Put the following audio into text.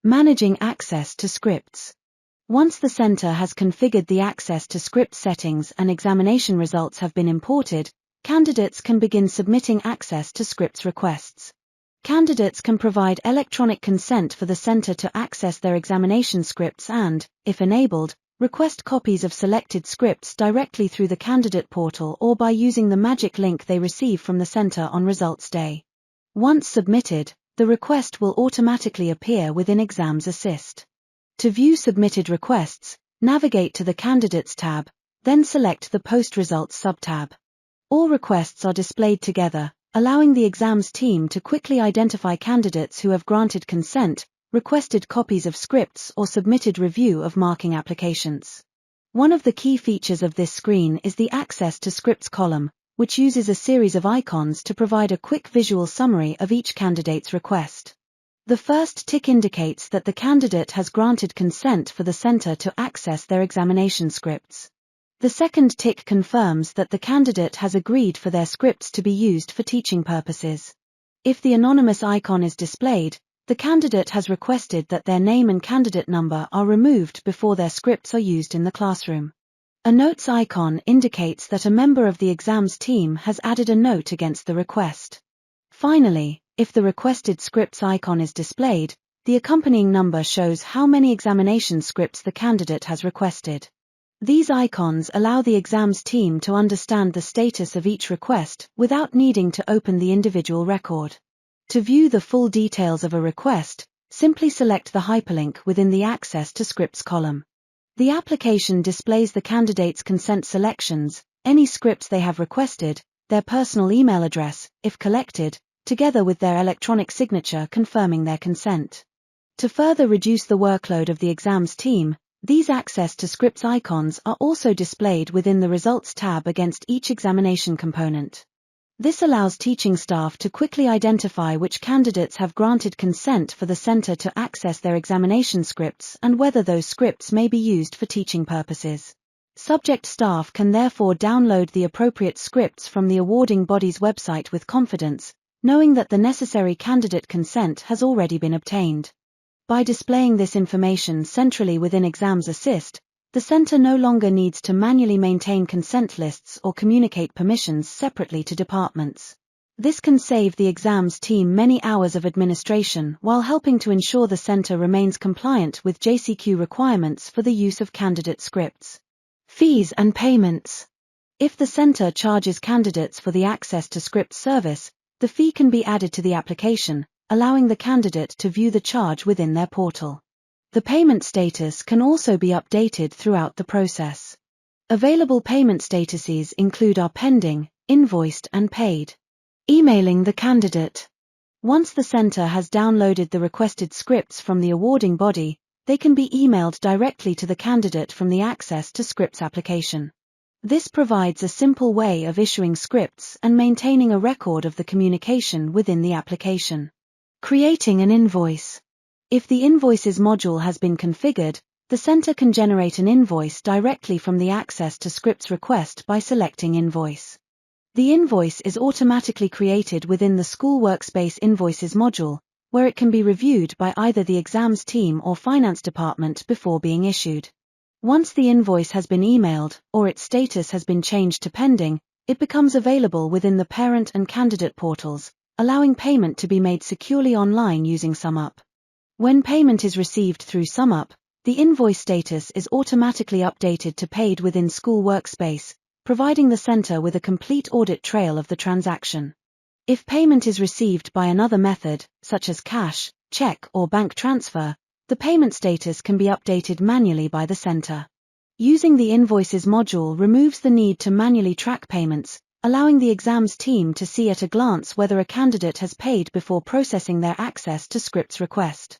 Managing access to scripts. Once the center has configured the access to script settings and examination results have been imported, candidates can begin submitting access to scripts requests. Candidates can provide electronic consent for the center to access their examination scripts and, if enabled, request copies of selected scripts directly through the candidate portal or by using the magic link they receive from the center on results day. Once submitted, the request will automatically appear within Exams Assist. To view submitted requests, navigate to the Candidates tab, then select the Post Results subtab. All requests are displayed together, allowing the exams team to quickly identify candidates who have granted consent, requested copies of scripts or submitted review of marking applications. One of the key features of this screen is the Access to Scripts column, which uses a series of icons to provide a quick visual summary of each candidate's request. The first tick indicates that the candidate has granted consent for the center to access their examination scripts. The second tick confirms that the candidate has agreed for their scripts to be used for teaching purposes. If the anonymous icon is displayed, the candidate has requested that their name and candidate number are removed before their scripts are used in the classroom. A notes icon indicates that a member of the exams team has added a note against the request. Finally, if the requested scripts icon is displayed, the accompanying number shows how many examination scripts the candidate has requested. These icons allow the exams team to understand the status of each request without needing to open the individual record. To view the full details of a request, simply select the hyperlink within the Access to Scripts column. The application displays the candidate's consent selections, any scripts they have requested, their personal email address, if collected, together with their electronic signature confirming their consent. To further reduce the workload of the exams team, these Access to Scripts icons are also displayed within the Results tab against each examination component. This allows teaching staff to quickly identify which candidates have granted consent for the center to access their examination scripts and whether those scripts may be used for teaching purposes. Subject staff can therefore download the appropriate scripts from the awarding body's website with confidence, knowing that the necessary candidate consent has already been obtained. By displaying this information centrally within Exams Assist, the center no longer needs to manually maintain consent lists or communicate permissions separately to departments. This can save the exams team many hours of administration while helping to ensure the center remains compliant with JCQ requirements for the use of candidate scripts. Fees and payments. If the center charges candidates for the Access to Scripts service, the fee can be added to the application, allowing the candidate to view the charge within their portal. The payment status can also be updated throughout the process. Available payment statuses include are pending, invoiced and paid. Emailing the candidate. Once the center has downloaded the requested scripts from the awarding body, they can be emailed directly to the candidate from the Access to Scripts application. This provides a simple way of issuing scripts and maintaining a record of the communication within the application. Creating an invoice. If the Invoices module has been configured, the center can generate an invoice directly from the Access to Scripts request by selecting Invoice. The invoice is automatically created within the School Workspace Invoices module, where it can be reviewed by either the exams team or finance department before being issued. Once the invoice has been emailed, or its status has been changed to pending, it becomes available within the parent and candidate portals, allowing payment to be made securely online using SumUp. When payment is received through SumUp, the invoice status is automatically updated to paid within School Workspace, providing the center with a complete audit trail of the transaction. If payment is received by another method, such as cash, check or bank transfer, the payment status can be updated manually by the center. Using the Invoices module removes the need to manually track payments, allowing the exams team to see at a glance whether a candidate has paid before processing their Access to Scripts request.